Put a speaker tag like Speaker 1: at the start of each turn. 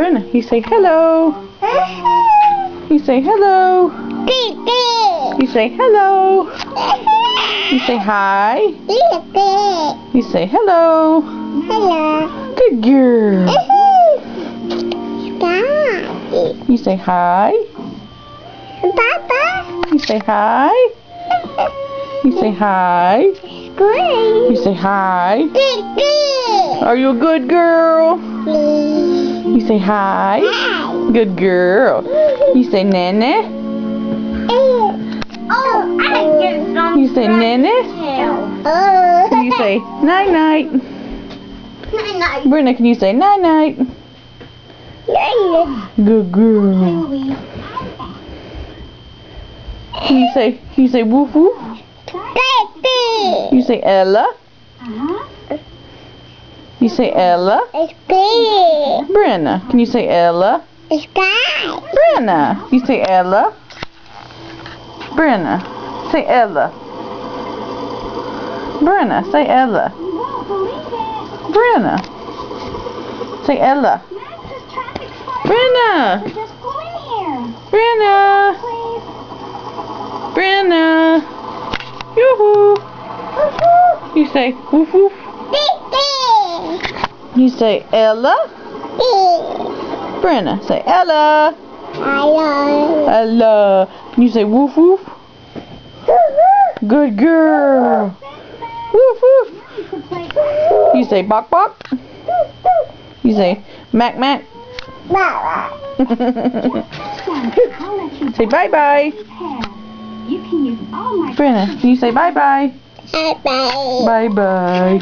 Speaker 1: Brenna, you say hello. You say hello. You say hello. You say hi. You say hello. Good girl. You say hi. You say hi. You say hi. You say hi. Are you a good girl? You say hi. Good girl. You say nene. You say nene. You say night night. Brenna, can you say night night? Good girl. Can you say woof woof? You say Ella. You say Ella. Brenna, can you say Ella? Brenna, you say Ella. Brenna, say Ella. Brenna, say Ella. Brenna, say Ella. Brenna. Brenna. Brenna. Yoo-hoo. You say woof woof. You say Ella. Brenna, say Ella. Ella. You say woof woof. Good girl. Woof woof. You say bok bok. You say mac mac. Say bye bye. Brenna, can you say bye bye? Bye bye.